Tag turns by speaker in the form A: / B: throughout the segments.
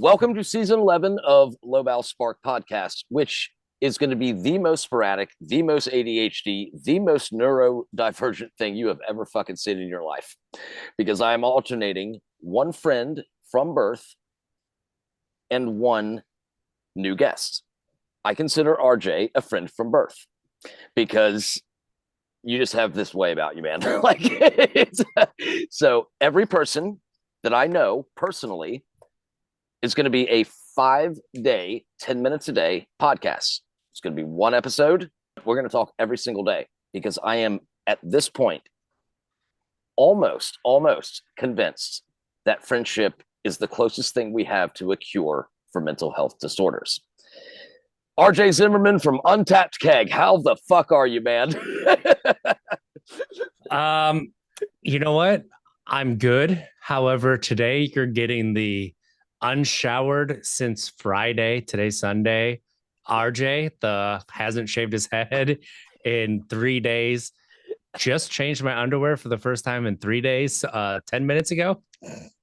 A: Welcome to season 11 of Low Bow Spark Podcast, which is going to be the most sporadic, the most ADHD, the most neurodivergent thing you have ever fucking seen in your life. Because I am alternating one friend from birth and one new guest. I consider RJ a friend from birth because you just have this way about you, man. So every person that I know personally is going to be a 5-day, 10 minutes a day podcast. It's going to be one episode. We're going to talk every single day because I am at this point almost convinced that friendship is the closest thing we have to a cure for mental health disorders. RJ Zimmerman from Untapped Keg. How the fuck are you, man?
B: You know what? I'm good. However, today you're getting the unshowered since Friday. Today's Sunday. RJ, the hasn't shaved his head in 3 days. Just changed my underwear for the first time in 3 days, 10 minutes ago.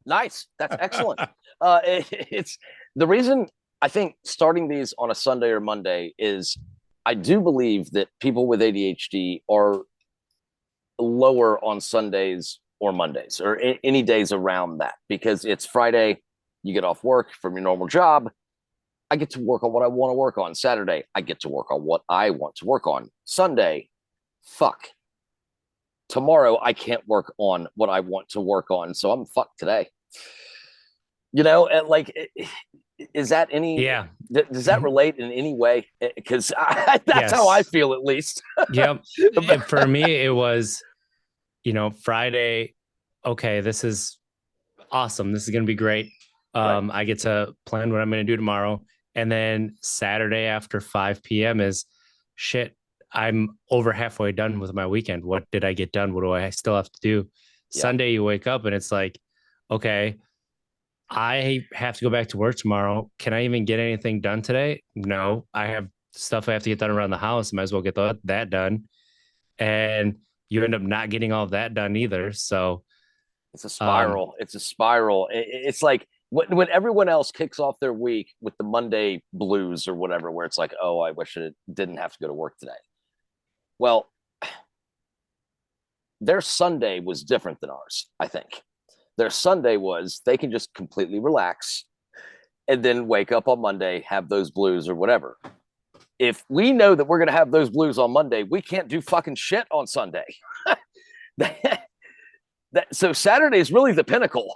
A: Nice. That's excellent. It's the reason I think starting these on a Sunday or Monday is I do believe that people with ADHD are lower on Sundays or Mondays or any days around that because it's Friday. You get off work from your normal job. I get to work on what I want to work on. Saturday, I get to work on what I want to work on. Sunday, fuck. Tomorrow, I can't work on what I want to work on. So I'm fucked today. You know, is that any?
B: Yeah.
A: Does that relate in any way? Because that's how I feel, at least.
B: Yep. For me, it was, Friday. Okay, this is awesome. This is going to be great. Right. I get to plan what I'm going to do tomorrow. And then Saturday after 5 p.m. is shit. I'm over halfway done with my weekend. What did I get done? What do I still have to do? Yeah. Sunday, you wake up and it's like, okay, I have to go back to work tomorrow. Can I even get anything done today? No, I have stuff I have to get done around the house. Might as well get that done. And you end up not getting all of that done either. So
A: it's a spiral. It's like, when everyone else kicks off their week with the Monday blues or whatever, where it's like, oh, I wish I didn't have to go to work today. Well, their Sunday was different than ours, I think. Their Sunday was they can just completely relax and then wake up on Monday, have those blues or whatever. If we know that we're going to have those blues on Monday, we can't do fucking shit on Sunday. So Saturday is really the pinnacle,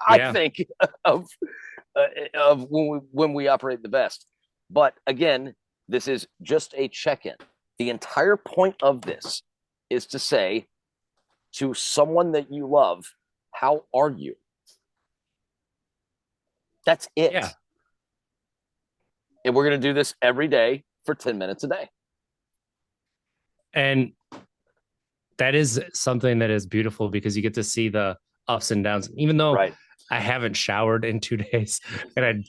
A: I think, of when we operate the best. But again, this is just a check-in. The entire point of this is to say to someone that you love, how are you? That's it. Yeah. And we're going to do this every day for 10 minutes a day.
B: And that is something that is beautiful because you get to see the ups and downs, even though I haven't showered in 2 days. And I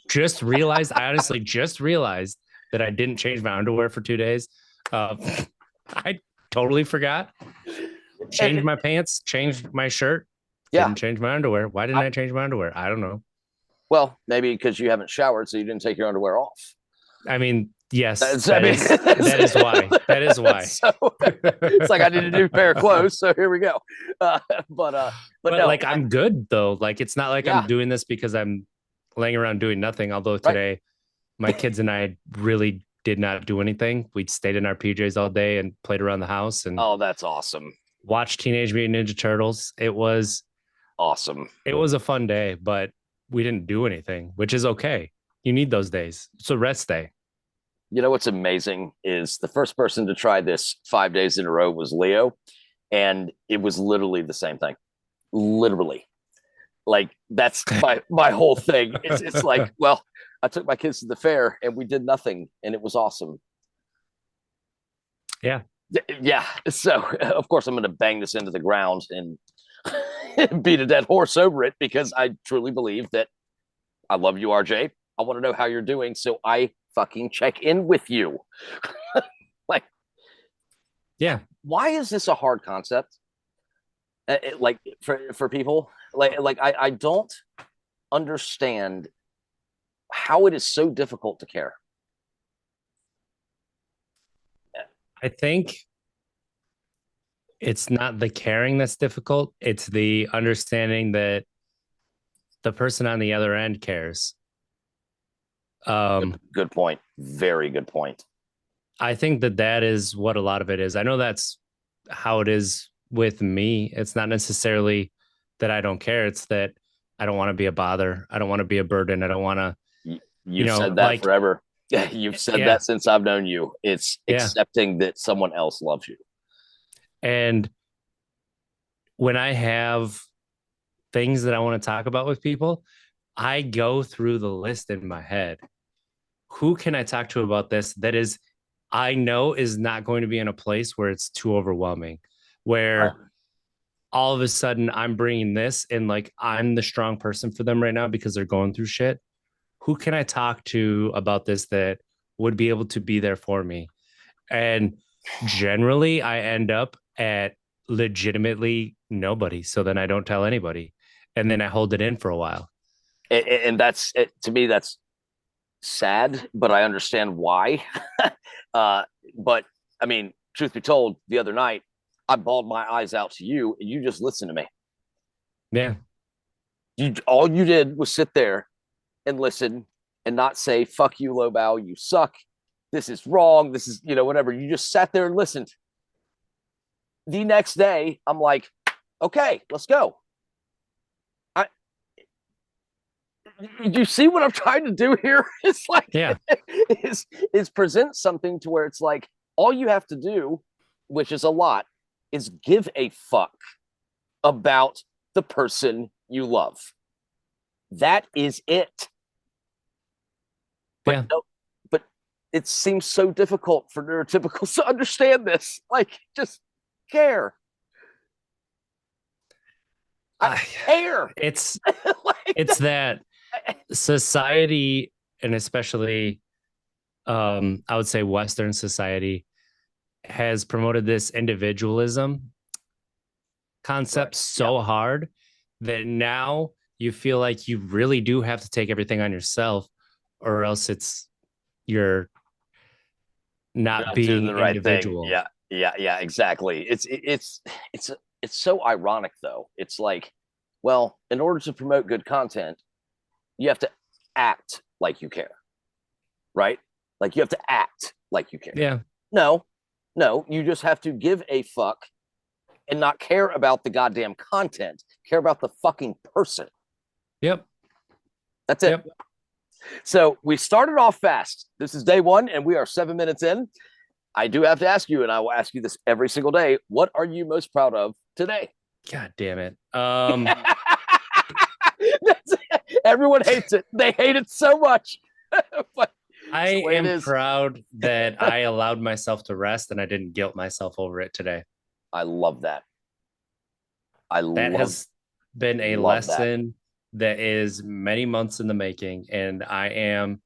B: honestly just realized that I didn't change my underwear for 2 days. I totally forgot. Changed my pants, changed my shirt. Didn't change my underwear. Why didn't I change my underwear? I don't know.
A: Well, maybe because you haven't showered, so you didn't take your underwear off.
B: I mean, yes, that is why. That is why.
A: So, it's like I need a new pair of clothes, so here we go. But no,
B: like I'm good though. Like it's not like I'm doing this because I'm laying around doing nothing. Although today, my kids and I really did not do anything. We stayed in our PJs all day and played around the house. And
A: that's awesome.
B: Watched Teenage Mutant Ninja Turtles. It was
A: awesome.
B: It was a fun day, but we didn't do anything, which is okay. You need those days. It's a rest day.
A: You know what's amazing is the first person to try this 5 days in a row was Leo, and it was literally the same thing. Literally, like that's my whole thing. It's like, well, I took my kids to the fair and we did nothing, and it was awesome.
B: Yeah.
A: So of course I'm going to bang this into the ground and beat a dead horse over it because I truly believe that I love you, RJ. I want to know how you're doing, so I fucking check in with you. Why is this a hard concept? Like for people, like I don't understand how it is so difficult to care.
B: I think it's not the caring that's difficult. It's the understanding that the person on the other end cares.
A: Good point. Very good point.
B: I think that that is what a lot of it is. I know that's how it is with me. It's not necessarily that I don't care. It's that I don't want to be a bother. I don't want to be a burden. I don't want to,
A: You've said that
B: like,
A: forever. You've said
B: yeah,
A: that since I've known you. It's
B: yeah.
A: accepting that someone else loves you.
B: And when I have things that I want to talk about with people, I go through the list in my head. Who can I talk to about this that is, I know is not going to be in a place where it's too overwhelming, where all of a sudden I'm bringing this and like I'm the strong person for them right now because they're going through shit. Who can I talk to about this that would be able to be there for me? And generally, I end up at legitimately nobody. So then I don't tell anybody. And then I hold it in for a while.
A: And that's it, to me, that's sad, but I understand why. uh, but I mean, truth be told, the other night, I bawled my eyes out to you and you just listened to me.
B: Yeah.
A: All you did was sit there and listen and not say, fuck you, Lobau, you suck. This is wrong. This is, whatever. You just sat there and listened. The next day, I'm like, okay, let's go. You see what I'm trying to do here? It's like,
B: yeah,
A: is present something to where it's like, all you have to do, which is a lot, is give a fuck about the person you love. That is it. But
B: yeah.
A: no, but it seems so difficult for neurotypicals to understand this. Like, just care. I care.
B: It's
A: like
B: it's that society, and especially I would say Western society, has promoted this individualism concept so hard that now you feel like you really do have to take everything on yourself, or else you're not
A: doing
B: being
A: the right thing.
B: individual.
A: Yeah, exactly. It's so ironic though. It's like, well, in order to promote good content, you have to act like you care, right? Like you have to act like you care.
B: Yeah.
A: No, you just have to give a fuck and not care about the goddamn content. Care about the fucking person.
B: Yep.
A: That's it.
B: Yep.
A: So we started off fast. This is day one, and we are 7 minutes in. I do have to ask you, and I will ask you this every single day. What are you most proud of today?
B: God damn it.
A: Everyone hates it. They hate it so much.
B: But I am proud that I allowed myself to rest and I didn't guilt myself over it today.
A: I love that.
B: That has been a lesson that is many months in the making. And I am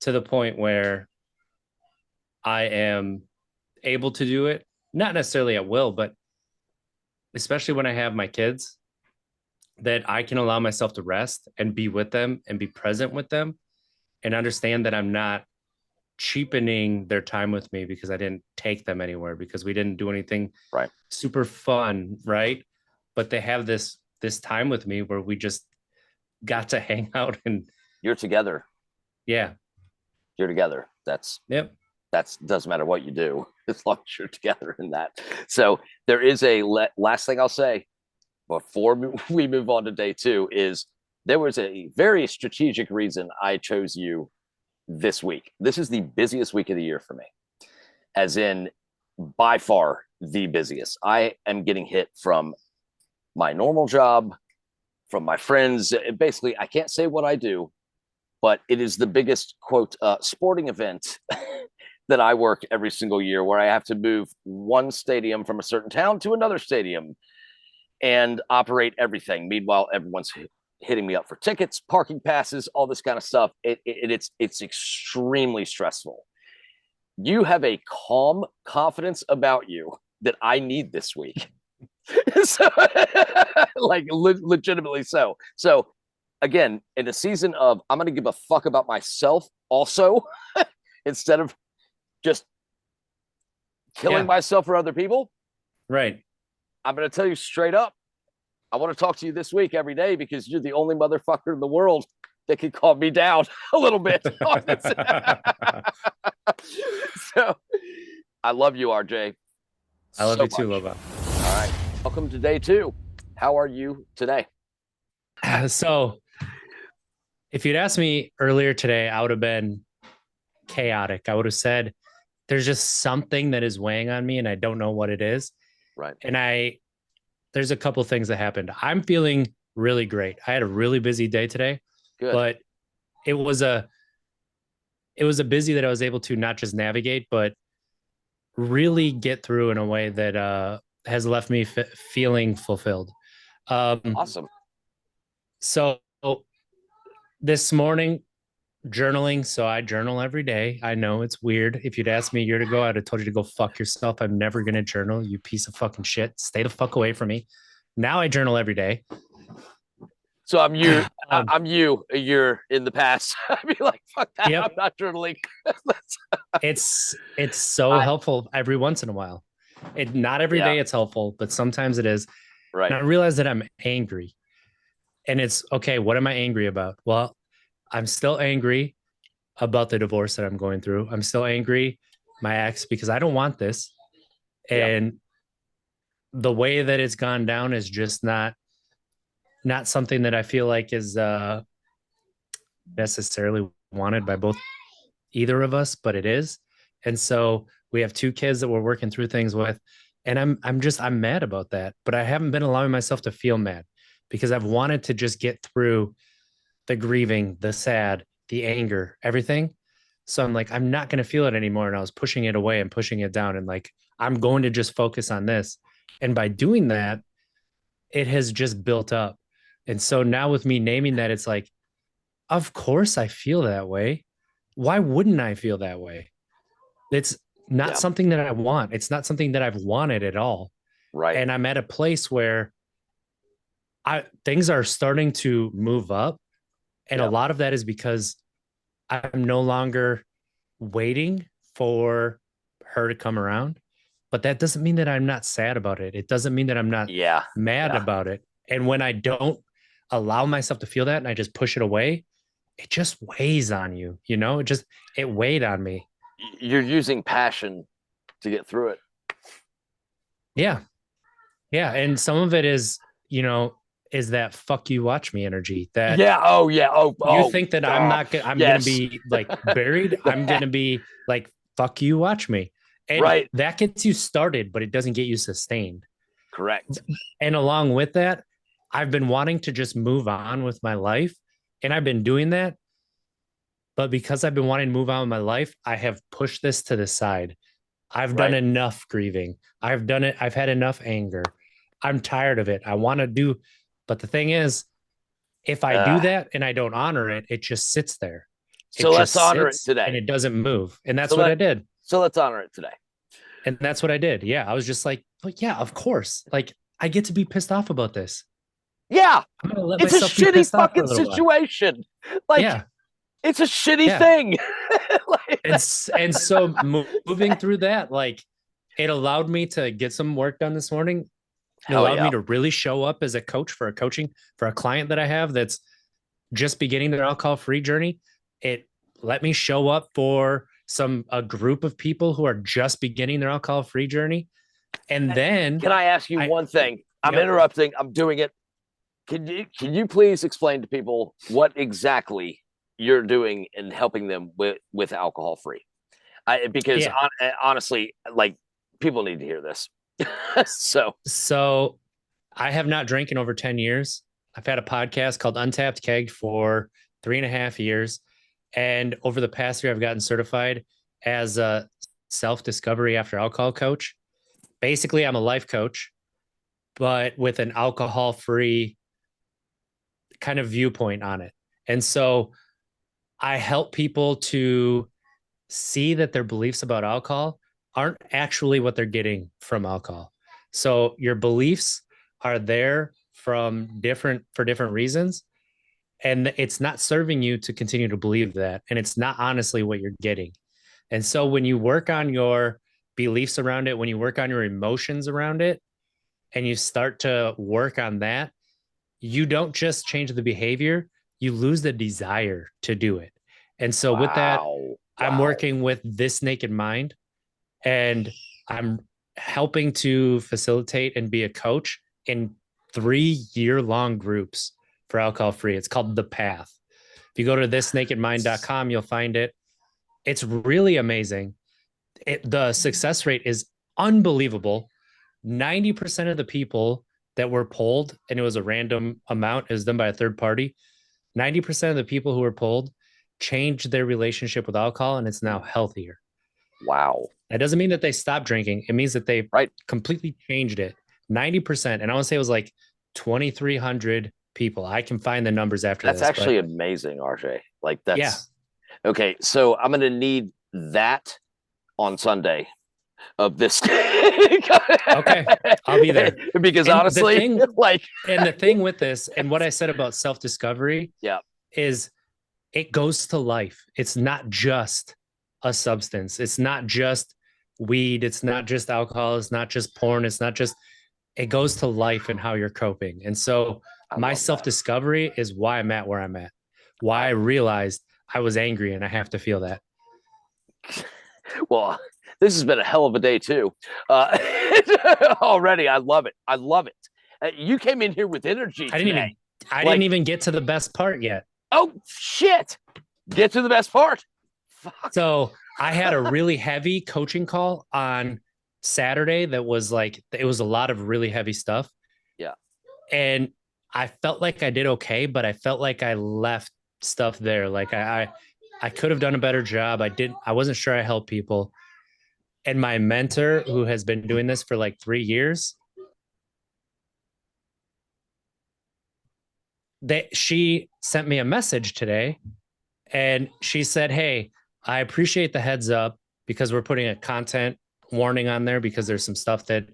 B: to the point where I am able to do it, not necessarily at will, but especially when I have my kids, that I can allow myself to rest and be with them and be present with them and understand that I'm not cheapening their time with me because I didn't take them anywhere, because we didn't do anything super fun, right? But they have this time with me where we just got to hang out and
A: you're together.
B: Yeah.
A: You're together. That doesn't matter what you do as long as you're together in that. So there is a last thing I'll say before we move on to day two is there was a very strategic reason I chose you this week. This is the busiest week of the year for me, as in by far the busiest. I am getting hit from my normal job, from my friends. Basically, I can't say what I do, but it is the biggest, quote, sporting event that I work every single year, where I have to move one stadium from a certain town to another stadium and operate everything. Meanwhile, everyone's hitting me up for tickets, parking passes, all this kind of stuff. It's extremely stressful. You have a calm confidence about you that I need this week. So, like legitimately so. So again, in a season of I'm going to give a fuck about myself also, instead of just killing
B: Yeah.
A: myself for other people,
B: Right.
A: I'm going to tell you straight up, I want to talk to you this week every day because you're the only motherfucker in the world that can calm me down a little bit on this. So I love you, RJ,
B: I love
A: so
B: you too,
A: much.
B: Loba.
A: All right. Welcome to day 2. How are you today?
B: So if you'd asked me earlier today, I would have been chaotic. I would have said, there's just something that is weighing on me and I don't know what it is.
A: Right.
B: And there's a couple things that happened. I'm feeling really great. I had a really busy day today,
A: Good.
B: but it was a it was a busy that I was able to not just navigate, but really get through in a way that has left me feeling fulfilled. Um,
A: Awesome.
B: so this morning, journaling. So I journal every day. I know it's weird. If you'd asked me a year ago, I'd have told you to go fuck yourself. I'm never going to journal, you piece of fucking shit. Stay the fuck away from me. Now I journal every day.
A: So I'm you.
B: Um,
A: I'm you a year in the past. I'd be like, fuck that. I'm
B: yep.
A: not journaling.
B: It's so
A: I,
B: helpful every once in a while. Not every
A: yeah.
B: day it's helpful, but sometimes it is. And
A: Right.
B: I realize that I'm angry. And it's okay, what am I angry about? Well, I'm still angry about the divorce that I'm going through. I'm still angry, my ex, because I don't want this.
A: Yeah.
B: And the way that it's gone down is just not something that I feel like is necessarily wanted by both either of us, but it is. And so we have 2 kids that we're working through things with. And I'm mad about that. But I haven't been allowing myself to feel mad because I've wanted to just get through the grieving, the sad, the anger, everything. So I'm like, I'm not going to feel it anymore. And I was pushing it away and pushing it down. And like, I'm going to just focus on this. And by doing that, it has just built up. And so now with me naming that, it's like, of course I feel that way. Why wouldn't I feel that way? It's not
A: Yeah.
B: something that I want. It's not something that I've wanted at all.
A: Right.
B: And I'm at a place where things are starting to move up. And a
A: Yeah.
B: lot of that is because I'm no longer waiting for her to come around. But that doesn't mean that I'm not sad about it. It doesn't mean that I'm not
A: Yeah.
B: mad
A: Yeah.
B: about it. And when I don't allow myself to feel that and I just push it away, it just weighs on you, it weighed on me.
A: You're using passion to get through it.
B: Yeah. Yeah. And some of it is that fuck you, watch me energy that
A: Yeah. Oh, yeah. Oh,
B: you
A: oh.
B: think that
A: Oh,
B: I'm going to
A: yes.
B: be like buried. I'm going to be like, fuck you, watch me. And
A: Right.
B: that gets you started, but it doesn't get you sustained.
A: Correct.
B: And along with that, I've been wanting to just move on with my life. And I've been doing that. But because I've been wanting to move on with my life, I have pushed this to the side. I've done
A: Right.
B: enough grieving. I've done it. I've had enough anger. I'm tired of it. I want to do. But the thing is, if I do
A: Uh,
B: that and I don't honor it, it just sits there. It
A: so let's
B: just
A: honor it
B: sits and
A: today.
B: it doesn't move. And
A: So
B: that's what I did.
A: let's honor it today.
B: And that's what I did. Yeah. I was just like, well, yeah, of course. Like, I get to be pissed off about this.
A: Yeah.
B: I'm going to let
A: It's a
B: myself be
A: shitty
B: pissed off for
A: fucking
B: a little while.
A: situation. Like,
B: Yeah.
A: it's a shitty
B: Yeah.
A: thing. Like,
B: And so moving through that, like, it allowed me to get some work done this morning. It allowed me to really show up as a coach for a client that I have that's just beginning their alcohol-free journey. It let me show up for a group of people who are just beginning their alcohol-free journey. And then
A: can I ask you one thing? I'm interrupting. I'm doing it. Can you please explain to people what exactly you're doing and helping them with alcohol free? Because honestly, like, people need to hear this.
B: So I have not drank in over 10 years. I've had a podcast called Untapped Keg for 3.5 years. And over the past year, I've gotten certified as a self-discovery after alcohol coach. Basically, I'm a life coach, but with an alcohol-free kind of viewpoint on it. And so I help people to see that their beliefs about alcohol aren't actually what they're getting from alcohol. So your beliefs are there for different reasons. And it's not serving you to continue to believe that. And it's not honestly what you're getting. And so when you work on your beliefs around it, when you work on your emotions around it, and you start to work on that, you don't just change the behavior, you lose the desire to do it. And so with that,
A: Wow.
B: I'm
A: Wow.
B: working with This Naked Mind, and I'm helping to facilitate and be a coach in 3-year-long groups for alcohol free. It's called The Path. If you go to thisnakedmind.com, you'll find it. It's really amazing. The success rate is unbelievable. 90% of the people that were polled, and it was a random amount, it was done by a third party. 90% of the people who were polled changed their relationship with alcohol, and it's now healthier.
A: Wow.
B: That doesn't mean that they stopped drinking. It means that they
A: Right.
B: completely changed it. 90%. And I want to say it was like 2,300 people. I can find the numbers after
A: That's
B: this.
A: actually amazing, RJ. Like that's
B: yeah.
A: Okay. So I'm gonna need that on Sunday of this.
B: Okay. I'll be there.
A: Because
B: And
A: honestly,
B: the thing with this, and what I said about self-discovery,
A: yeah,
B: is it goes to life. It's not just a substance. It's not just weed. It's not just alcohol. It's not just porn. It goes to life and how you're coping. And so my self-discovery is why I'm at where I'm at, why I realized I was angry and I have to feel that.
A: Well, this has been a hell of a day too. Already, I love it. I love it. You came in here with energy today.
B: I didn't even get to the best part yet.
A: Oh shit! Get to the best part.
B: Fuck. So I had a really heavy coaching call on Saturday that was like, it was a lot of really heavy stuff.
A: Yeah.
B: And I felt like I did okay, but I felt like I left stuff there. Like I could have done a better job. I wasn't sure I helped people. And my mentor, who has been doing this for like 3 years, she sent me a message today, and she said, "Hey, I appreciate the heads up because we're putting a content warning on there because there's some stuff that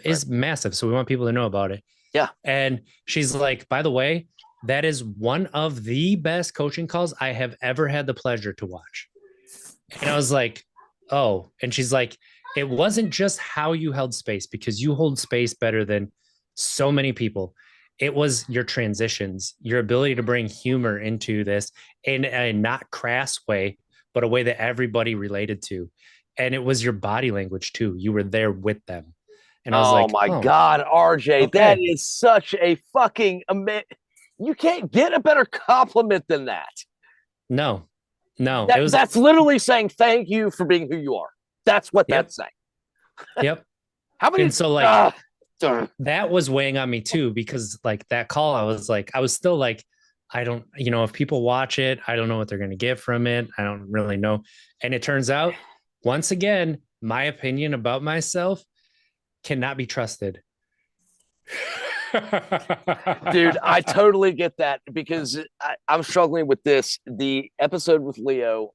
B: is massive. So we want people to know about it."
A: Yeah.
B: And she's like, "By the way, that is one of the best coaching calls I have ever had the pleasure to watch." And I was like, "Oh," and she's like, "It wasn't just how you held space, because you hold space better than so many people. It was your transitions, your ability to bring humor into this in a not crass way, but a way that everybody related to. And it was your body language too. You were there with them." And I was like,
A: my God, RJ,
B: okay.
A: That is such a fucking you can't get a better compliment than that.
B: No.
A: That's literally saying thank you for being who you are. That's what that's saying.
B: Yep.
A: How many?
B: And so like that was weighing on me too, because like that call, I was still like, I don't, if people watch it, I don't know what they're going to get from it. I don't really know. And it turns out, once again, my opinion about myself cannot be trusted.
A: Dude, I totally get that, because I'm struggling with this. The episode with Leo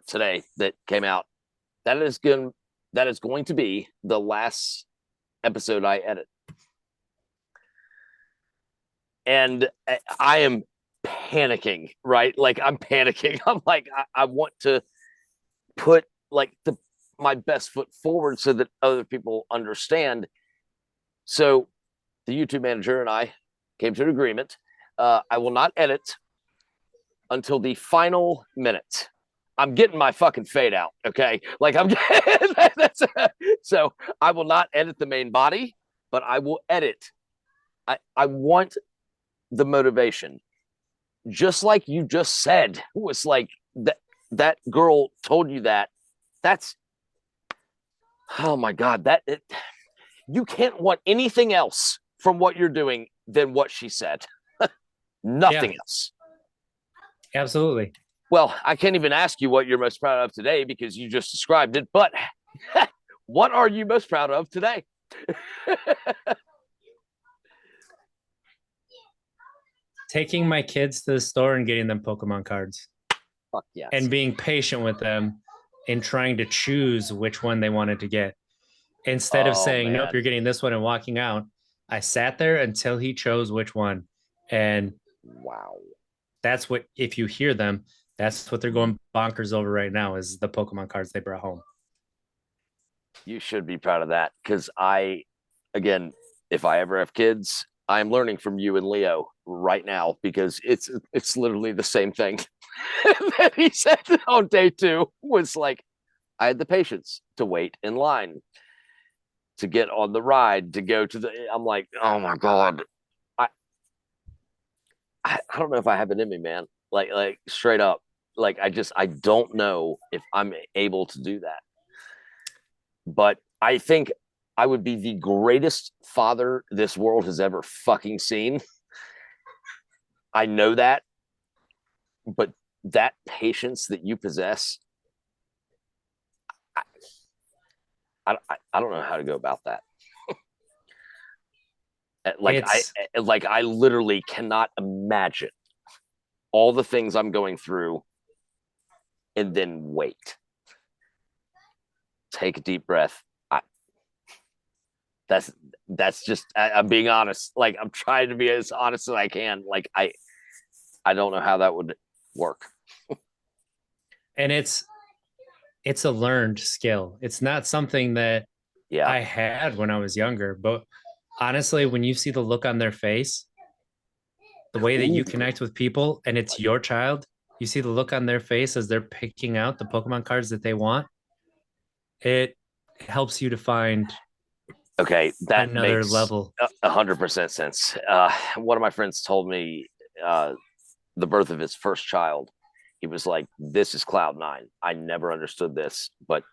A: today that came out, that is going to be the last episode I edit. And I am panicking, right? Like I'm panicking. I'm like, I want to put like my best foot forward so that other people understand. So the YouTube manager and I came to an agreement. I will not edit until the final minute. I'm getting my fucking fade out, okay? Like so I will not edit the main body, but I will edit. I want the motivation. Just like you just said, was like that girl told you that. That's, oh my God, you can't want anything else from what you're doing than what she said. Nothing else.
B: Absolutely.
A: Well, I can't even ask you what you're most proud of today because you just described it, but what are you most proud of today?
B: Taking my kids to the store and getting them Pokemon cards.
A: Fuck yes.
B: And being patient with them and trying to choose which one they wanted to get. Instead of saying, nope, you're getting this one and walking out, I sat there until he chose which one. And
A: Wow.
B: That's what, if you hear them, that's what they're going bonkers over right now is the Pokemon cards they brought home.
A: You should be proud of that because again, if I ever have kids, I'm learning from you and Leo right now because it's literally the same thing that he said on day two was like, I had the patience to wait in line to get on the ride to go to the. I'm like, oh my god, I I don't know if I have it in me, man. Like straight up, like I don't know if I'm able to do that. But I think I would be the greatest father this world has ever fucking seen. I know that, but that patience that you possess, I, I don't know how to go about that. Like
B: It's
A: I literally cannot imagine all the things I'm going through and then wait. Take a deep breath. That's that's just I'm being honest. Like I'm trying to be as honest as I can. Like I don't know how that would work.
B: and it's a learned skill. It's not something that
A: Yeah.
B: I had when I was younger, but honestly, when you see the look on their face, the way that you
A: Ooh.
B: connect with people and it's your child, you see the look on their face as they're picking out the Pokemon cards that they want, it helps you to find
A: Okay, that
B: another
A: makes
B: level.
A: 100% sense. One of my friends told me the birth of his first child. He was like, "This is cloud nine." I never understood this, but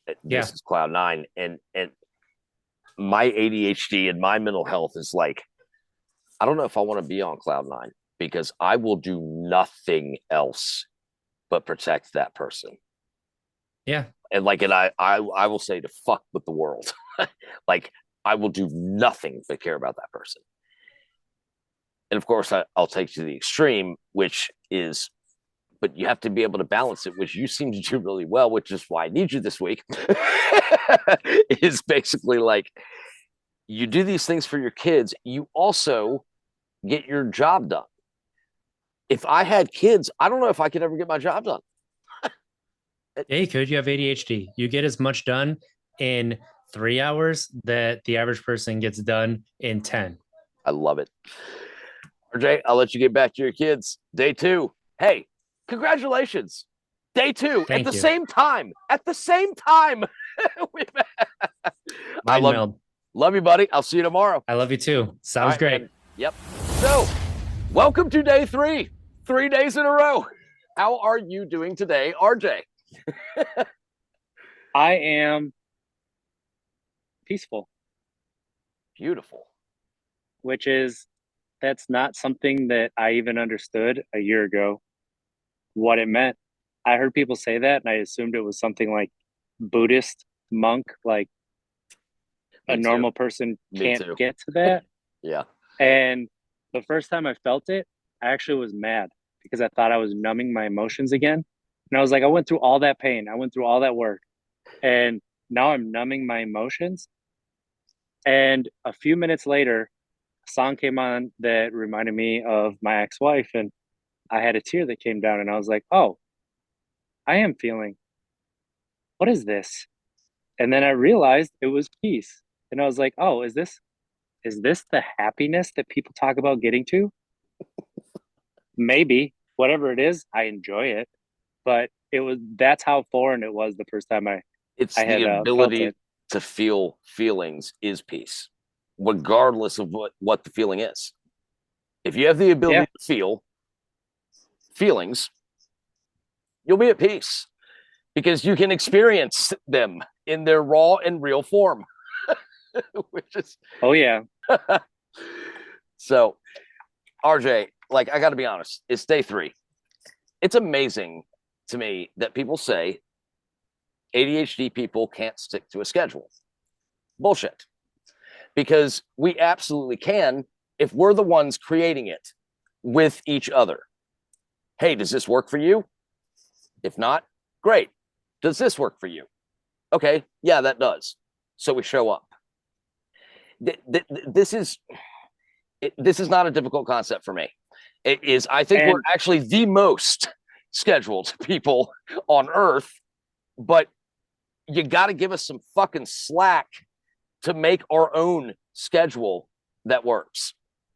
B: Yeah.
A: this is cloud nine, and my ADHD and my mental health is like, I don't know if I want to be on cloud nine because I will do nothing else but protect that person.
B: Yeah.
A: And like, I will say to fuck with the world. Like, I will do nothing but care about that person. And of course, I'll take to the extreme, which is, but you have to be able to balance it, which you seem to do really well, which is why I need you this week. Is basically like you do these things for your kids, you also get your job done. If I had kids, I don't know if I could ever get my job done.
B: Yeah, you could. You have ADHD. You get as much done in 3 hours that the average person gets done in 10.
A: I love it. RJ, I'll let you get back to your kids. Day two. Hey, congratulations. Day two at the
B: Thank you.
A: same time. At the same time. I
B: Mind meld.
A: love you, buddy. I'll see you tomorrow.
B: I love you too.
A: All
B: Sounds
A: right,
B: great.
A: man. Yep. So, welcome to day three. 3 days in a row. How are you doing today, RJ?
C: I am peaceful,
A: Beautiful.
C: which is that's not something that I even understood a year ago what it meant. I heard people say that and I assumed it was something like Buddhist monk, like
A: Me
C: a
A: too.
C: normal person
A: Me
C: can't
A: too.
C: get to that.
A: Yeah.
C: And the first time I felt it, I actually was mad because I thought I was numbing my emotions again. And I was like, I went through all that pain, I went through all that work, and now I'm numbing my emotions. And a few minutes later, a song came on that reminded me of my ex-wife, and I had a tear that came down, and I was like, "Oh, I am feeling. What is this?" And then I realized it was peace, and I was like, "Oh, is this the happiness that people talk about getting to? Maybe whatever it is, I enjoy it, but that's how foreign it was the first time I
A: It's
C: I
A: the
C: had felt
A: ability
C: it.
A: to feel feelings is peace, regardless of what the feeling is. If you have the ability
C: Yeah,
A: to feel feelings, you'll be at peace because you can experience them in their raw and real form, which is
C: oh yeah,
A: so. RJ, like I got to be honest, it's day three. It's amazing to me that people say ADHD people can't stick to a schedule. Bullshit. Because we absolutely can if we're the ones creating it with each other. Hey, does this work for you? If not, great. Does this work for you? Okay, yeah, that does. So we show up. This is this is not a difficult concept for me. It is. I think we're actually the most scheduled people on Earth, but you got to give us some fucking slack to make our own schedule that works.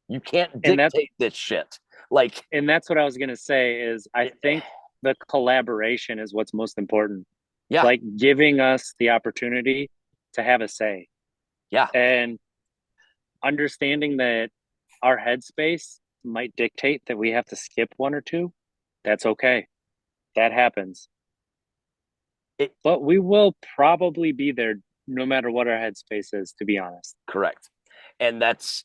A: You can't dictate this shit. Like,
C: and that's what I was gonna say is I think the collaboration is what's most important.
A: Yeah.
C: Like giving us the opportunity to have a say.
A: Yeah.
C: And understanding that our headspace might dictate that we have to skip one or two. That's okay. That happens. But we will probably be there no matter what our headspace is, to be honest.
A: Correct. And that's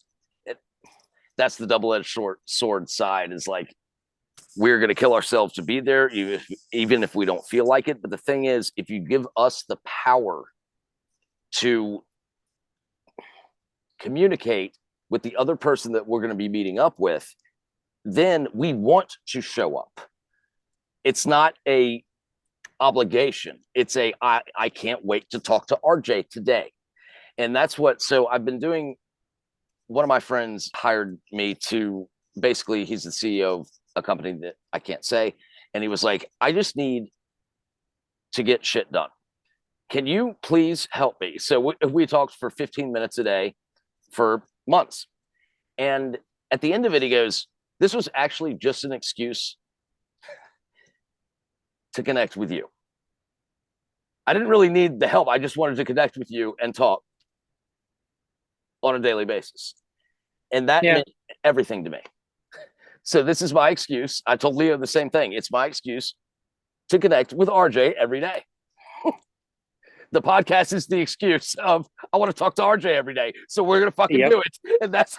A: the double-edged sword side is like, we're going to kill ourselves to be there, even if we don't feel like it. But the thing is, if you give us the power to communicate with the other person that we're going to be meeting up with, then we want to show up. It's not a obligation. It's I can't wait to talk to RJ today. And that's what, so I've been doing, one of my friends hired me to, basically, he's the CEO of a company that I can't say. And he was like, I just need to get shit done. Can you please help me? So we talked for 15 minutes a day for months. And at the end of it, he goes, this was actually just an excuse to connect with you. I didn't really need the help. I just wanted to connect with you and talk on a daily basis. And that meant everything to me. So this is my excuse. I told Leo the same thing. It's my excuse to connect with RJ every day. The podcast is the excuse of, I want to talk to RJ every day. So we're going to fucking do it. And that's...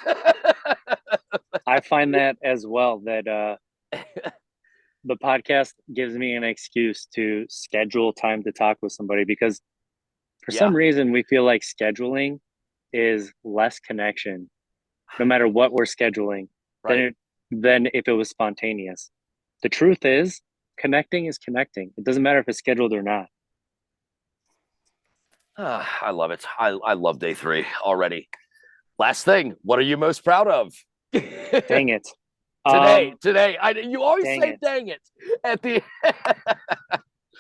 C: I find that as well, that the podcast gives me an excuse to schedule time to talk with somebody, because for some reason we feel like scheduling is less connection, no matter what we're scheduling, than if it was spontaneous. The truth is, connecting is connecting. It doesn't matter if it's scheduled or not.
A: I love it. I love day 3 already. Last thing, what are you most proud of?
C: Dang it.
A: Today. You always say dang it at the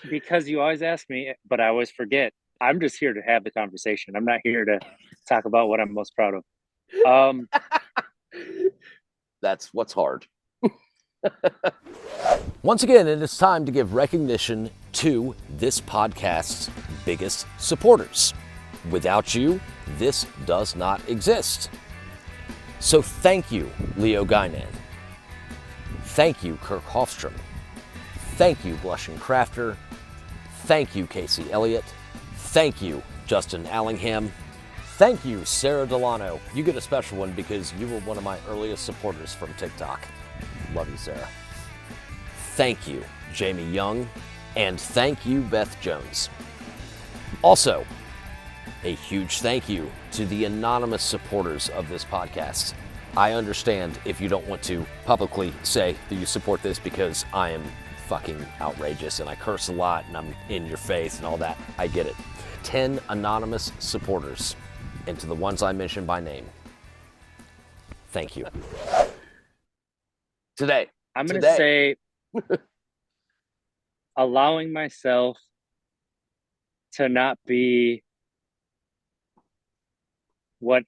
C: because you always ask me, but I always forget. I'm just here to have the conversation. I'm not here to talk about what I'm most proud of.
A: That's what's hard. Once again, it is time to give recognition to this podcast's biggest supporters. Without you, this does not exist. So thank you, Leo Guynan. Thank you, Kirk Hofstrom. Thank you, Blushing Crafter. Thank you, Casey Elliott. Thank you, Justin Allingham. Thank you, Sarah Delano. You get a special one because you were one of my earliest supporters from TikTok. Love you, Sarah. Thank you, Jamie Young. And thank you, Beth Jones. Also, a huge thank you to the anonymous supporters of this podcast. I understand if you don't want to publicly say that you support this because I am fucking outrageous and I curse a lot and I'm in your face and all that. I get it. 10 anonymous supporters, and to the ones I mentioned by name, thank you. Today,
C: I'm going to say allowing myself to not be what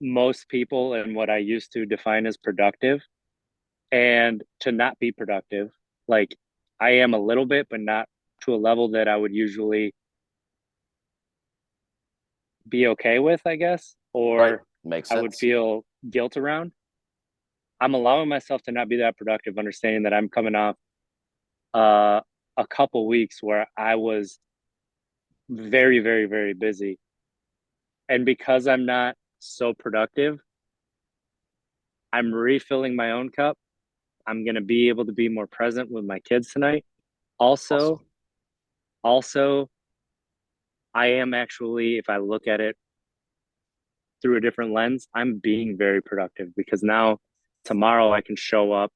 C: most people and what I used to define as productive, and to not be productive. Like, I am a little bit, but not to a level that I would usually be okay with, I guess, or
A: Makes sense.
C: I would feel guilt around. I'm allowing myself to not be that productive, understanding that I'm coming off a couple weeks where I was very, very, very busy. And because I'm not so productive, I'm refilling my own cup. I'm going to be able to be more present with my kids tonight. Also, I am actually, if I look at it through a different lens, I'm being very productive, because now tomorrow I can show up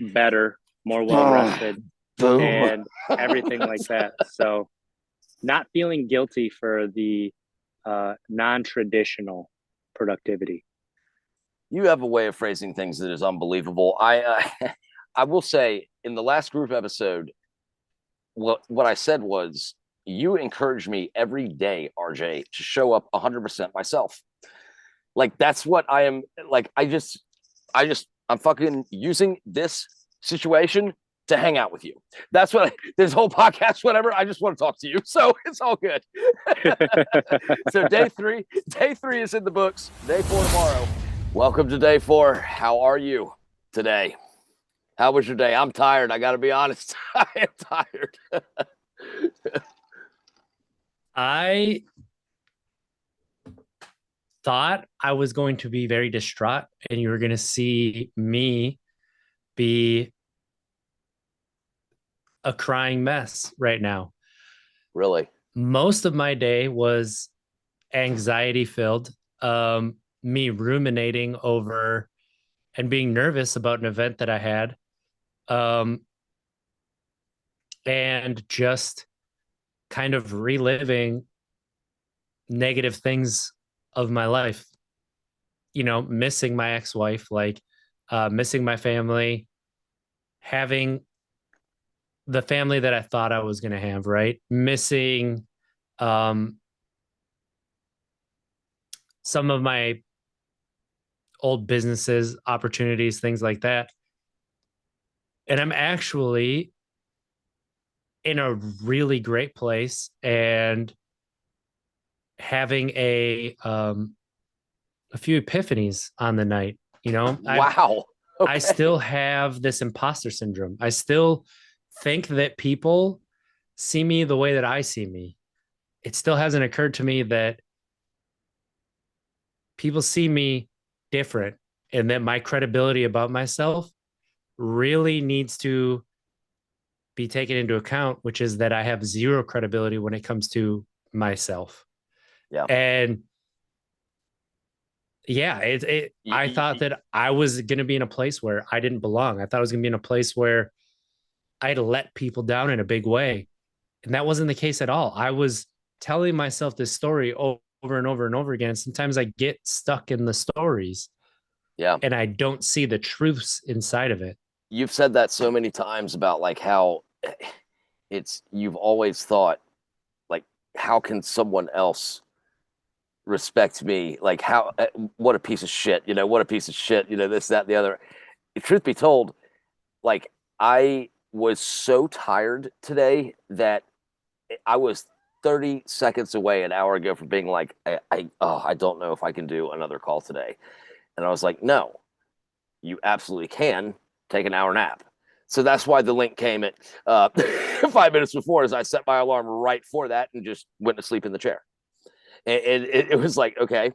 C: better, more well-rested, and everything like that. So not feeling guilty for the non-traditional productivity.
A: You have a way of phrasing things that is unbelievable. I will say in the last group episode, what I said was you encourage me every day, RJ, to show up 100% myself. Like that's what I am. Like I'm fucking using this situation to hang out with you. That's what this whole podcast, whatever. I just want to talk to you, so it's all good. So day three is in the books. Day 4 tomorrow. Welcome to day 4. How are you today? How was your day? I'm tired. I got to be honest. I am tired.
B: I thought I was going to be very distraught and you were going to see me be a crying mess right now.
A: Really?
B: Most of my day was anxiety filled, me ruminating over and being nervous about an event that I had, and just kind of reliving negative things of my life, missing my ex-wife, like missing my family, having the family that I thought I was going to have, right? Missing some of my old businesses, opportunities, things like that. And I'm actually in a really great place and having a few epiphanies on the night.
A: Wow. Okay.
B: I still have this imposter syndrome. I still think that people see me the way that I see me. It still hasn't occurred to me that people see me different and that my credibility about myself really needs to be taken into account, which is that I have zero credibility when it comes to myself.
A: Yeah.
B: And yeah, I thought that I was going to be in a place where I didn't belong. I thought I was going to be in a place where I'd let people down in a big way. And that wasn't the case at all. I was telling myself this story over and over and over again. Sometimes I get stuck in the stories.
A: Yeah.
B: And I don't see the truths inside of it.
A: You've said that so many times about like how you've always thought like, how can someone else respect me? Like what a piece of shit, what a piece of shit, this, that, the other. Truth be told, like I was so tired today that I was 30 seconds away an hour ago from being like, I don't know if I can do another call today. And I was like, no, you absolutely can take an hour nap. So that's why the link came at 5 minutes before, as I set my alarm right for that and just went to sleep in the chair. And it was like, okay,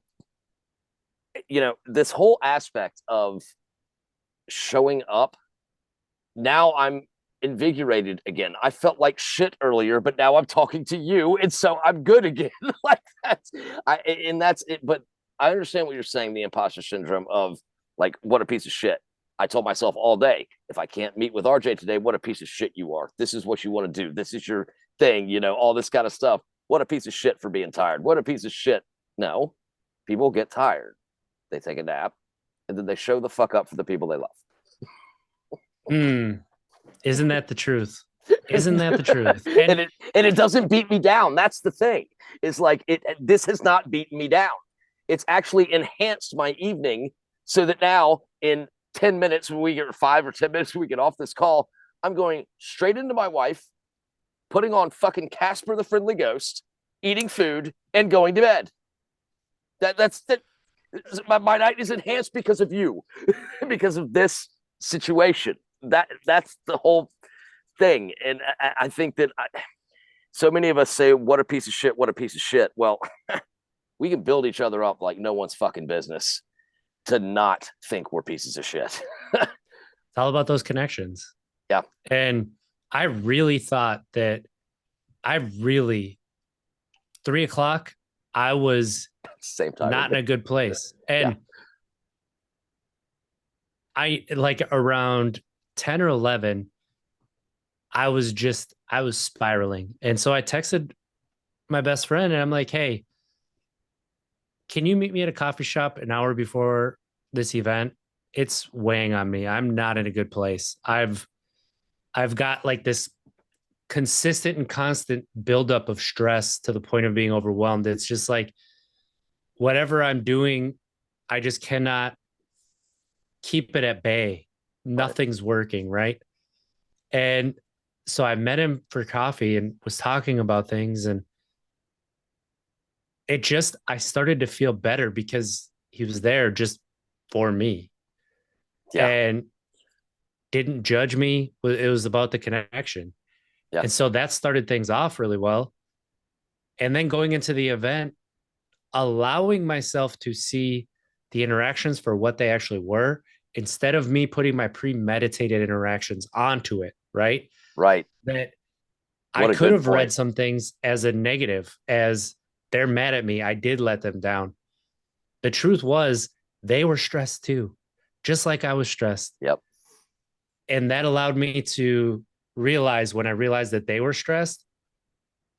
A: this whole aspect of showing up, now I'm invigorated again. I felt like shit earlier, but now I'm talking to you, and so I'm good again. Like that's it. But I understand what you're saying, the imposter syndrome of like, what a piece of shit. I told myself all day, if I can't meet with RJ today, what a piece of shit you are. This is what you want to do. This is your thing, all this kind of stuff. What a piece of shit for being tired. What a piece of shit. No, people get tired. They take a nap, and then they show the fuck up for the people they love.
B: Isn't that the truth? Isn't that the truth?
A: And it doesn't beat me down. That's the thing. It's like this has not beaten me down. It's actually enhanced my evening so that now in 10 minutes when we get 5 or 10 minutes when we get off this call, I'm going straight into my wife, putting on fucking Casper the Friendly Ghost, eating food, and going to bed. That's my night is enhanced because of you, because of this situation. That's the whole thing. And I think that so many of us say, what a piece of shit, what a piece of shit. Well, we can build each other up like no one's fucking business to not think we're pieces of shit.
B: It's all about those connections.
A: Yeah.
B: And I really thought that 3:00, I was
A: same time
B: not in a good place. And
A: yeah.
B: I like around 10 or 11, I was spiraling. And so I texted my best friend and I'm like, hey, can you meet me at a coffee shop an hour before this event, it's weighing on me. I'm not in a good place. I've got like this consistent and constant buildup of stress to the point of being overwhelmed. It's just like whatever I'm doing, I just cannot keep it at bay. Nothing's working, right? And so I met him for coffee and was talking about things, and I started to feel better because he was there just for me
A: Yeah.
B: and didn't judge me. It was about the connection.
A: Yeah.
B: And so that started things off really well. And then going into the event, allowing myself to see the interactions for what they actually were instead of me putting my premeditated interactions onto it, right?
A: Right.
B: That
A: What
B: I
A: a
B: could
A: good
B: have read
A: point.
B: some things as a negative, as they're mad at me. I did let them down. The truth was they were stressed too, just like I was stressed.
A: Yep.
B: And that allowed me to realize when I realized that they were stressed,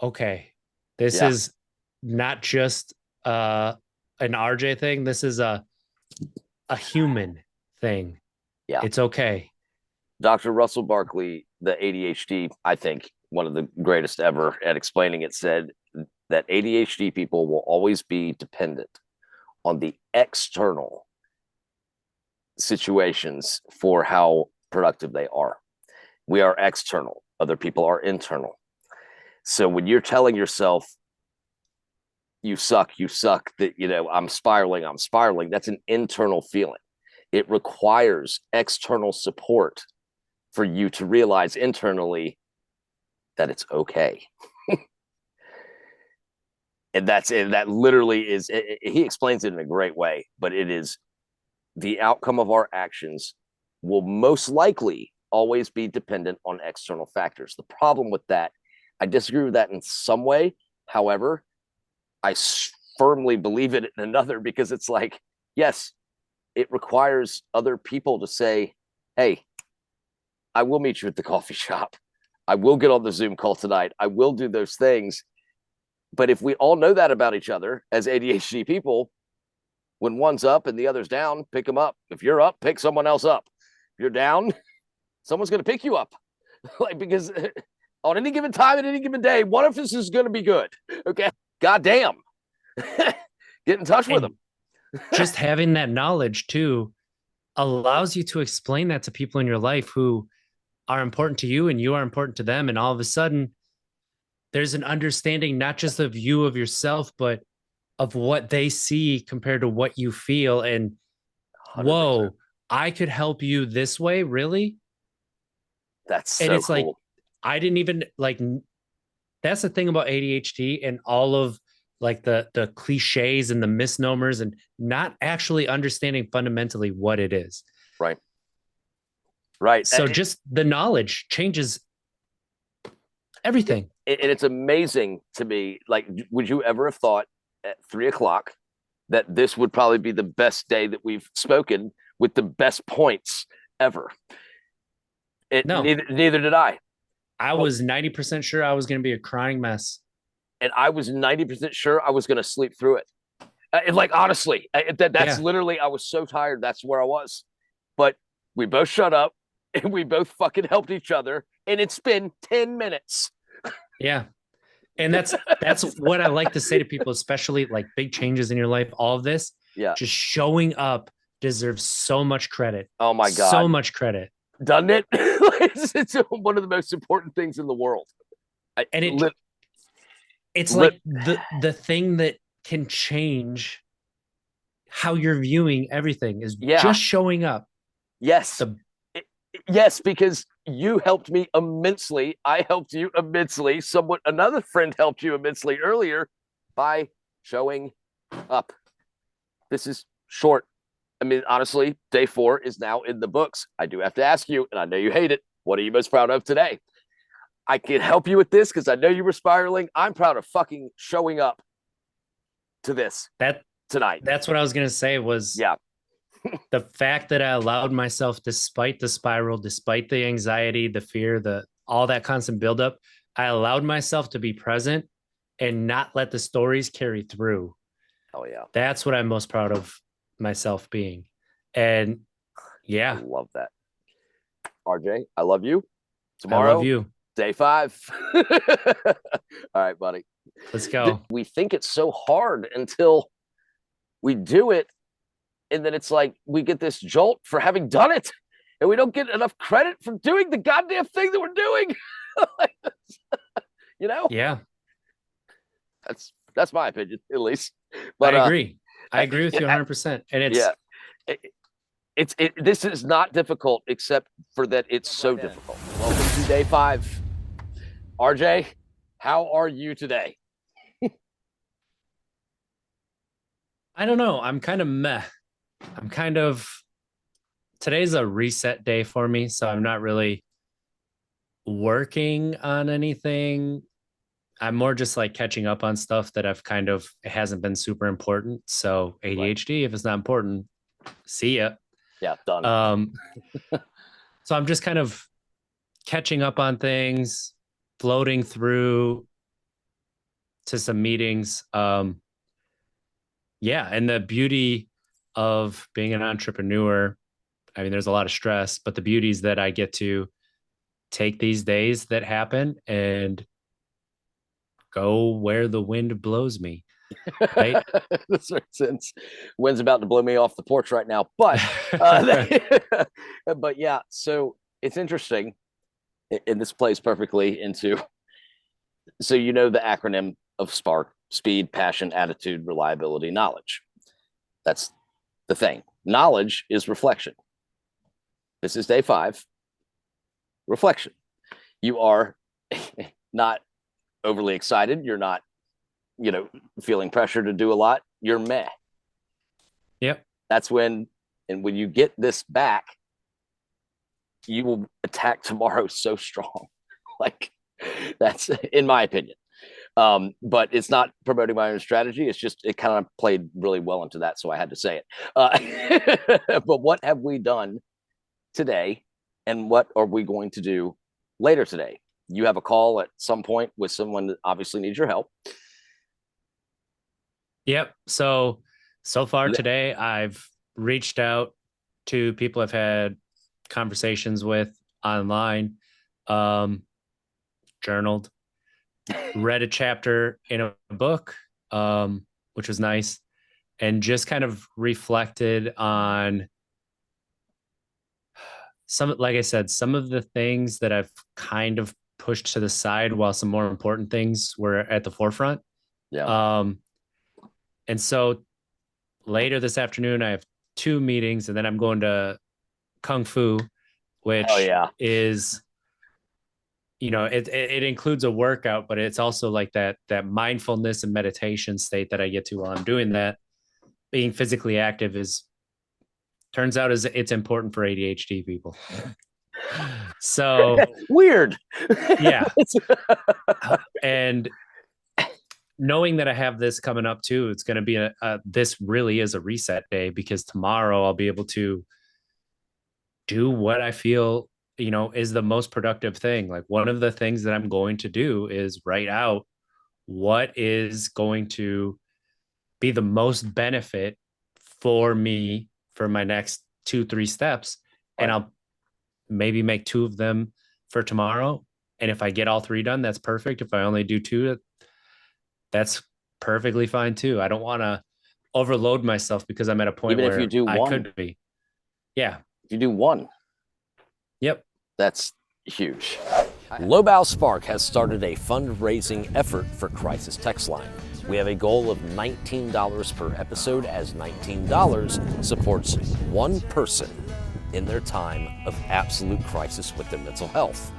B: okay, this
A: Yeah.
B: is not just an RJ thing. This is a human thing.
A: Yeah.
B: It's okay.
A: Dr. Russell Barkley, the ADHD, I think one of the greatest ever at explaining it, said that ADHD people will always be dependent on the external situations for how productive they are. We are external, other people are internal. So when you're telling yourself, you suck, that, I'm spiraling, that's an internal feeling. It requires external support for you to realize internally that it's okay. And that literally is, he explains it in a great way, but it is the outcome of our actions will most likely always be dependent on external factors. The problem with that, I disagree with that in some way. However, I firmly believe it in another, because it's like, yes, it requires other people to say, hey, I will meet you at the coffee shop. I will get on the Zoom call tonight. I will do those things. But if we all know that about each other as ADHD people, when one's up and the other's down, pick them up. If you're up, pick someone else up. If you're down, someone's going to pick you up. Like, because on any given time, at any given day, one of us is going to be good. Okay. Goddamn. Get in touch with them.
B: Just having that knowledge too allows you to explain that to people in your life who are important to you and you are important to them. And all of a sudden, there's an understanding not just of you, of yourself, but of what they see compared to what you feel. And
A: 100%.
B: whoa, I could help you this way, really?
A: That's so
B: And it's
A: cool.
B: like, I didn't even like, that's the thing about ADHD and all of like the cliches and the misnomers and not actually understanding fundamentally what it is.
A: Right. Right.
B: So just the knowledge changes everything.
A: And it's amazing to me. Like, would you ever have thought at 3:00 that this would probably be the best day that we've spoken with the best points ever?
B: No.
A: Neither did I.
B: I was 90% sure I was going to be a crying mess.
A: And I was 90% sure I was going to sleep through it. Like, honestly, that's literally, I was so tired. That's where I was. But we both shut up and we both fucking helped each other. And it's been 10 minutes.
B: Yeah. And that's what I like to say to people, especially like big changes in your life, all of this.
A: Yeah.
B: Just showing up deserves so much credit.
A: Oh my God.
B: So much credit.
A: Doesn't it? It's one of the most important things in the world.
B: And it's like the thing that can change how you're viewing everything is just showing up.
A: Yes. Yes, because you helped me immensely. I helped you immensely. Another friend helped you immensely earlier by showing up. This is short. I mean, honestly, day 4 is now in the books. I do have to ask you, and I know you hate it, what are you most proud of today? I can help you with this because I know you were spiraling. I'm proud of fucking showing up to this tonight.
B: That's what I was going to say was the fact that I allowed myself, despite the spiral, despite the anxiety, the fear, all that constant buildup, I allowed myself to be present and not let the stories carry through.
A: Oh yeah.
B: That's what I'm most proud of myself being. And
A: I
B: yeah,
A: love that. RJ, I love you.
B: I love
A: Tomorrow,
B: you.
A: day 5. All right, buddy.
B: Let's go.
A: We think it's so hard until we do it. And then it's like we get this jolt for having done it. And we don't get enough credit for doing the goddamn thing that we're doing. You know?
B: Yeah,
A: That's my opinion, at least.
B: I
A: But
B: agree. I agree with you 100%. And it's
A: yeah, this is not difficult, except for that it's so difficult. Welcome to day 5. RJ, how are you today?
B: I don't know. I'm kind of meh. I'm kind of today's a reset day for me, so I'm not really working on anything. I'm more just like catching up on stuff that I've kind of it hasn't been super important. So ADHD, if it's not important, see ya.
A: Yeah, done.
B: So I'm just kind of catching up on things, floating through to some meetings. Yeah, and the beauty of being an entrepreneur, I mean, there's a lot of stress, but the beauty is that I get to take these days that happen and go where the wind blows me. Right?
A: This makes sense. Wind's about to blow me off the porch right now, but but yeah. So it's interesting, and this plays perfectly into. So you know the acronym of SPARK: speed, passion, attitude, reliability, knowledge. That's the thing. Knowledge is reflection. This is day 5. Reflection. You are not overly excited. You're not, feeling pressure to do a lot. You're meh.
B: Yep.
A: That's when you get this back, you will attack tomorrow so strong. Like that's in my opinion. But it's not promoting my own strategy. It's just it kind of played really well into that, so I had to say it. But what have we done today, and what are we going to do later today? You have a call at some point with someone that obviously needs your help.
B: Yep. So far today, I've reached out to people I've had conversations with online, journaled, read a chapter in a book, which was nice, and just kind of reflected on like I said, some of the things that I've kind of pushed to the side while some more important things were at the forefront.
A: Yeah.
B: And so later this afternoon, I have 2 meetings, and then I'm going to Kung Fu, which is, it includes a workout, but it's also like that mindfulness and meditation state that I get to while I'm doing that. Being physically active turns out it's important for ADHD people. So
A: weird.
B: Yeah. And knowing that I have this coming up too, it's going to be this really is a reset day, because tomorrow I'll be able to do what I feel, is the most productive thing. Like one of the things that I'm going to do is write out what is going to be the most benefit for me for my next 2-3 steps. Right. And I'll maybe make 2 of them for tomorrow. And if I get all 3 done, that's perfect. If I only do 2, that's perfectly fine too. I don't want to overload myself because I'm at a point
A: even
B: where
A: if you do
B: I
A: one,
B: could be. Yeah.
A: If you do 1.
B: Yep.
A: That's huge. Lowbow Spark has started a fundraising effort for Crisis Text Line. We have a goal of $19 per episode, as $19 supports one person in their time of absolute crisis with their mental health.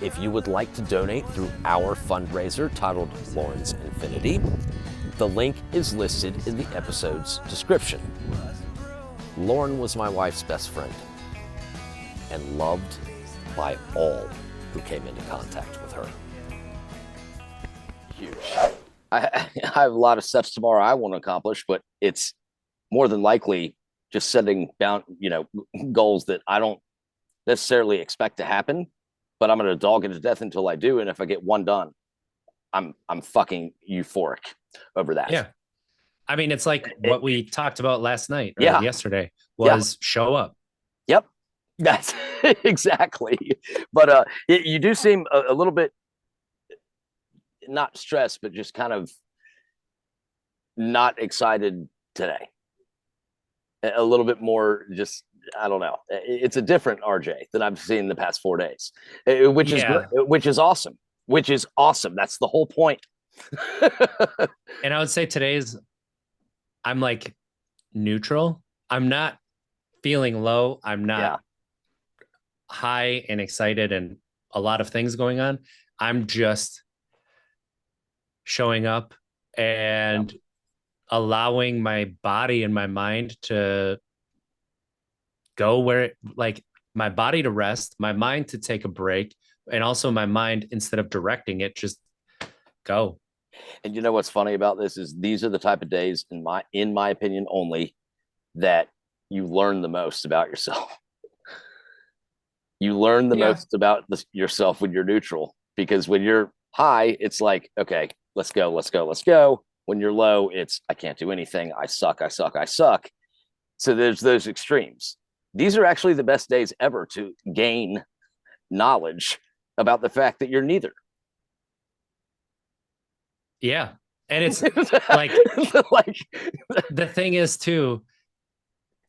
A: If you would like to donate through our fundraiser titled Lauren's Infinity, the link is listed in the episode's description. Lauren was my wife's best friend and loved by all who came into contact with her. Huge. I have a lot of steps tomorrow I want to accomplish, but it's more than likely just setting down, goals that I don't necessarily expect to happen, but I'm going to dog it to death until I do. And if I get 1 done, I'm fucking euphoric over that.
B: Yeah. I mean, it's like what we talked about last night or
A: Yeah.
B: yesterday
A: Yeah.
B: was show up.
A: Yep. That's exactly. But you do seem a little bit not stressed, but just kind of not excited today. A little bit more just, I don't know. It's a different RJ than I've seen the past 4 days, which is
B: Yeah.
A: which is awesome. Which is awesome. That's the whole point.
B: And I would say I'm like neutral. I'm not feeling low. I'm not
A: Yeah.
B: high and excited and a lot of things going on. I'm just showing up and allowing my body and my mind to go where it, like my body to rest, my mind to take a break, and also my mind, instead of directing it, just go.
A: And you know what's funny about this is these are the type of days, in my opinion, only that you learn the most about yourself. You learn the most about yourself when you're neutral, because when you're high, it's like, okay, let's go, let's go, let's go. When you're low, it's I can't do anything. I suck, I suck, I suck. So there's those extremes. These are actually the best days ever to gain knowledge about the fact that you're neither.
B: Yeah. And it's like,
A: like
B: the thing is too,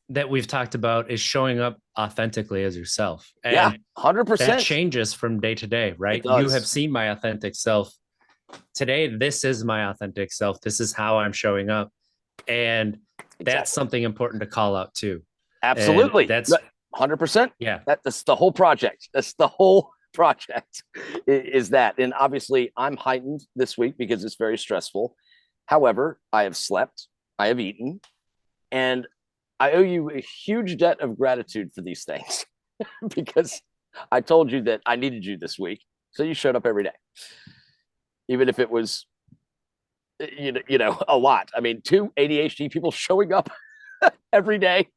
B: that we've talked about is showing up authentically as yourself. And
A: yeah, 100%.
B: that changes from day to day, right? You have seen my authentic self. Today, this is my authentic self. This is how I'm showing up. And that's something important to call out too.
A: Absolutely.
B: And that's
A: 100%.
B: Yeah.
A: That's the whole project. That's the whole project is that. And obviously I'm heightened this week because it's very stressful. However, I have slept, I have eaten, and I owe you a huge debt of gratitude for these things because I told you that I needed you this week. So you showed up every day, even if it was, you know, a lot. I mean, 2 ADHD people showing up every day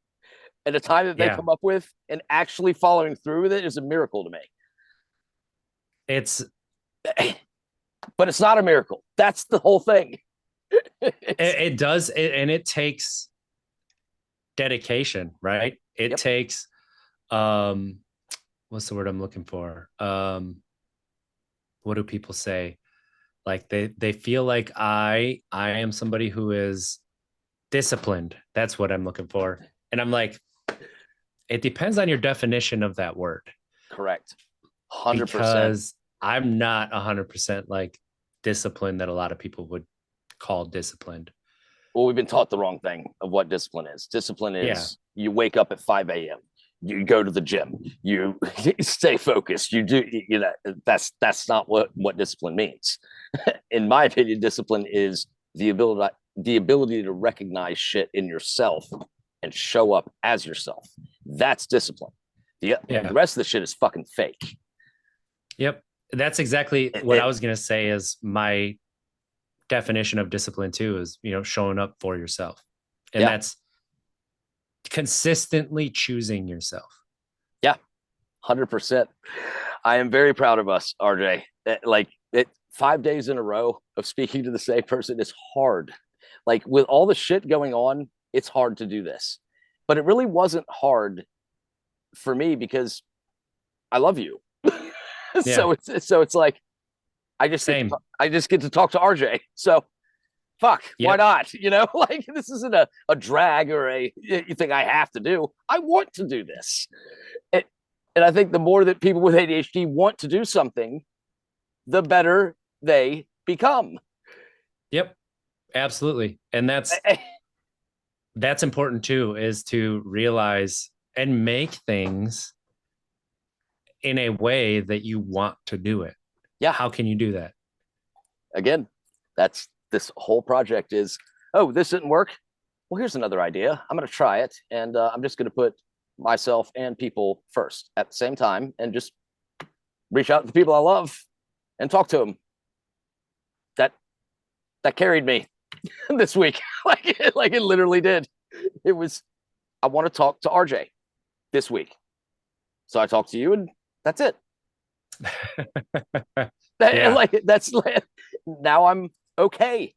A: at a time that they come up with and actually following through with it is a miracle to me. But it's not a miracle. That's the whole thing.
B: It does. And it takes dedication, right? It takes, what's the word I'm looking for? What do people say? Like they feel like I am somebody who is disciplined. That's what I'm looking for. And I'm like, it depends on your definition of that word.
A: Correct. 100%.
B: Because I'm not 100% like disciplined that a lot of people would call disciplined.
A: Well, we've been taught the wrong thing of what discipline is. Discipline is you wake up at 5 a.m. You go to the gym. You stay focused. You do, you know, that's not what discipline means. In my opinion, discipline is the ability to recognize shit in yourself and show up as yourself. That's discipline. The rest of the shit is fucking fake.
B: Yep. That's exactly what I was going to say is my definition of discipline too is, you know, showing up for yourself. And that's consistently choosing yourself. Yeah.
A: 100%. I am very proud of us, RJ. Like 5 days in a row of speaking to the same person is hard. Like with all the shit going on, it's hard to do this. But it really wasn't hard for me because I love you. So it's like I just get to talk to RJ. So fuck, why not? You know, like this isn't a drag or you think I have to do. I want to do this. And I think the more that people with ADHD want to do something, the better they become.
B: Yep, absolutely. And that's important too, is to realize and make things in a way that you want to do it.
A: Yeah.
B: How can you do that?
A: Again, that's this whole project is, oh, this didn't work. Well, here's another idea. I'm going to try it. And I'm just going to put myself and people first at the same time and just reach out to the people I love and talk to them. That carried me this week. like it literally did. It was, I want to talk to RJ this week. So I talked to you and that's it. Now I'm okay.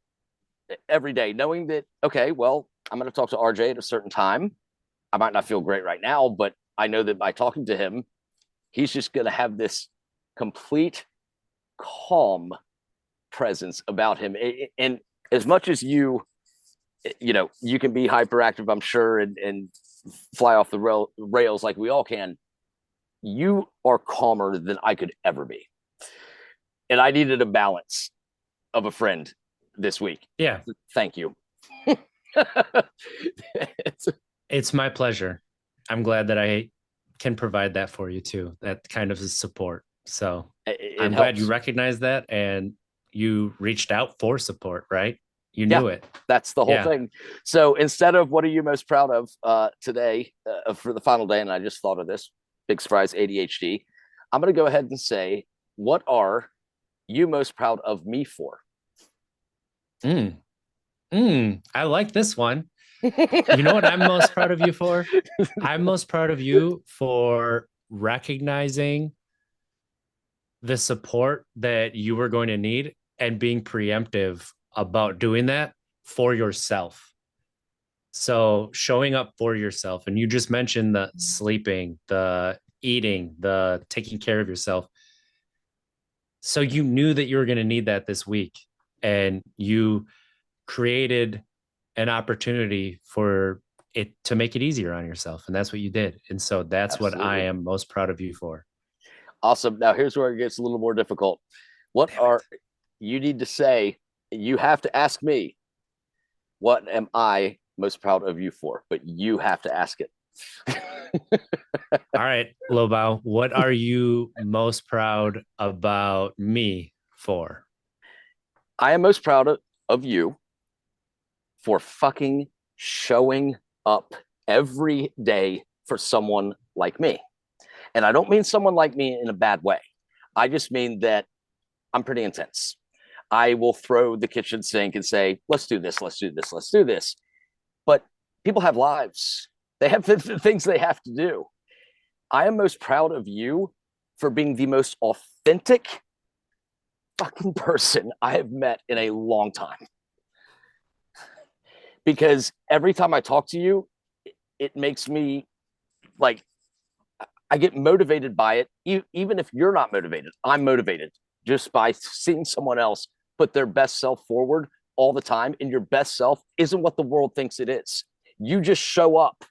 A: every day, knowing that, okay, well, I'm going to talk to RJ at a certain time. I might not feel great right now, but I know that by talking to him, he's just going to have this complete calm presence about him. And as much as you can be hyperactive, I'm sure, and fly off the rails like we all can, you are calmer than I could ever be. And I needed a balance of a friend this week.
B: Yeah.
A: Thank you.
B: It's my pleasure. I'm glad that I can provide that for you too. That kind of support. So I'm glad you recognize that and you reached out for support, right? You knew it.
A: That's the whole thing. So instead of what are you most proud of today for the final day, and I just thought of this, big surprise, ADHD, I'm going to go ahead and say, what are you most proud of me for?
B: I like this one. You know what I'm most proud of you for? I'm most proud of you for recognizing the support that you were going to need and being preemptive about doing that for yourself. So showing up for yourself. And you just mentioned the sleeping, the eating, the taking care of yourself. So you knew that you were going to need that this week, and you created an opportunity for it to make it easier on yourself. And that's what you did. And so that's Absolutely. What I am most proud of you for.
A: Awesome. Now here's where it gets a little more difficult. You need to say, you have to ask me, what am I most proud of you for? But you have to ask it.
B: All right, Lobao, what are you most proud about me for?
A: I am most proud of you for fucking showing up every day for someone like me. And I don't mean someone like me in a bad way. I just mean that I'm pretty intense. I will throw the kitchen sink and say, let's do this, let's do this, let's do this. But people have lives. They have things they have to do. I am most proud of you for being the most authentic fucking person I have met in a long time. Because every time I talk to you, it makes me like, I get motivated by it. Even if you're not motivated, I'm motivated just by seeing someone else put their best self forward all the time. And your best self isn't what the world thinks it is. You just show up.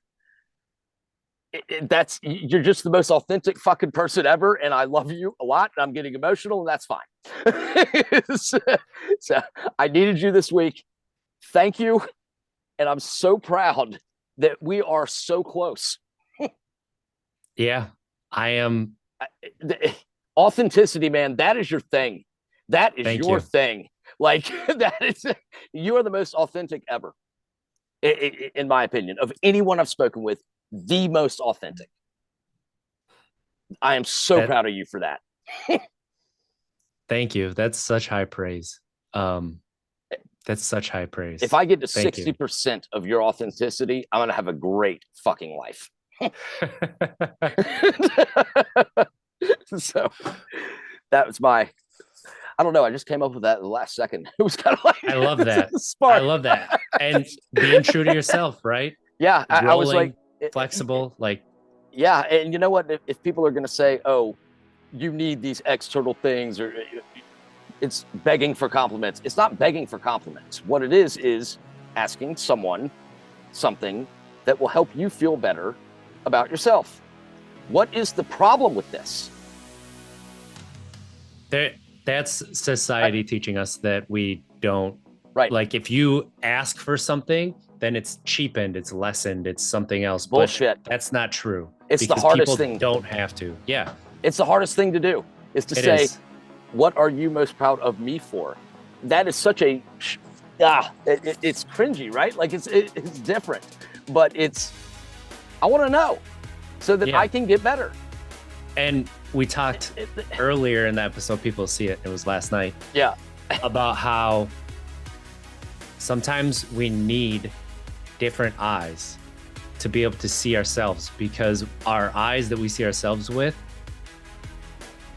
A: You're just the most authentic fucking person ever. And I love you a lot. And I'm getting emotional, and that's fine. So I needed you this week. Thank you. And I'm so proud that we are so close.
B: Yeah, I am.
A: Authenticity, man, that is your thing. That is your thing. Like, you are the most authentic ever, in my opinion, of anyone I've spoken with, the most authentic. I am so proud of you for that.
B: Thank you. That's such high praise. That's such high praise.
A: If I get to 60% of your authenticity, I'm going to have a great fucking life. So that was I don't know. I just came up with that in the last second. It was kind of like,
B: I love that. I love that. And being true to yourself, right?
A: Yeah. I was like
B: flexible, like,
A: yeah. And you know what? If people are going to say, oh, you need these external things, or it's begging for compliments. It's not begging for compliments. What it is asking someone something that will help you feel better about yourself. What is the problem with this?
B: That's society teaching us that we don't.
A: Right.
B: Like, if you ask for something, then it's cheapened, it's lessened, it's something else.
A: Bullshit.
B: But that's not true.
A: It's the hardest thing.
B: Don't have to. Yeah.
A: It's the hardest thing to do, is to say, what are you most proud of me for? That is such a, it's cringy, right? Like it's different, but I want to know so that I can get better.
B: And we talked earlier in the episode, people see it was last night.
A: Yeah.
B: About how sometimes we need different eyes to be able to see ourselves, because our eyes that we see ourselves with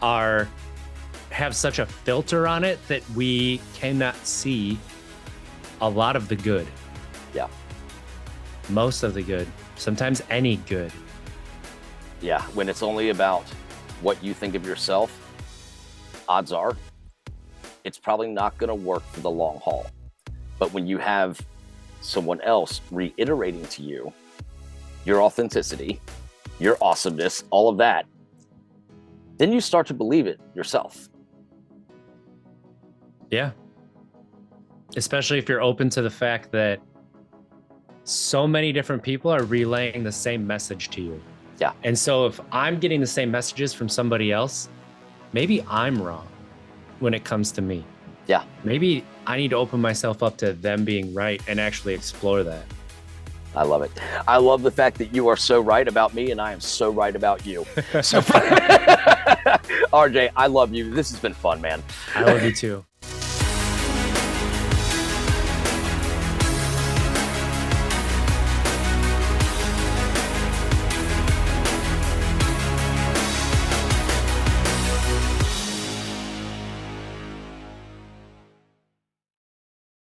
B: have such a filter on it that we cannot see a lot of the good.
A: Yeah.
B: Most of the good. Sometimes any good.
A: Yeah. When it's only about what you think of yourself, odds are it's probably not going to work for the long haul. But when you have someone else reiterating to you your authenticity, your awesomeness, all of that, then you start to believe it yourself.
B: Yeah. Especially if you're open to the fact that so many different people are relaying the same message to you.
A: Yeah.
B: And so if I'm getting the same messages from somebody else, maybe I'm wrong when it comes to me.
A: Yeah.
B: Maybe I need to open myself up to them being right and actually explore that.
A: I love it. I love the fact that you are so right about me and I am so right about you. So RJ, I love you. This has been fun, man.
B: I love you too.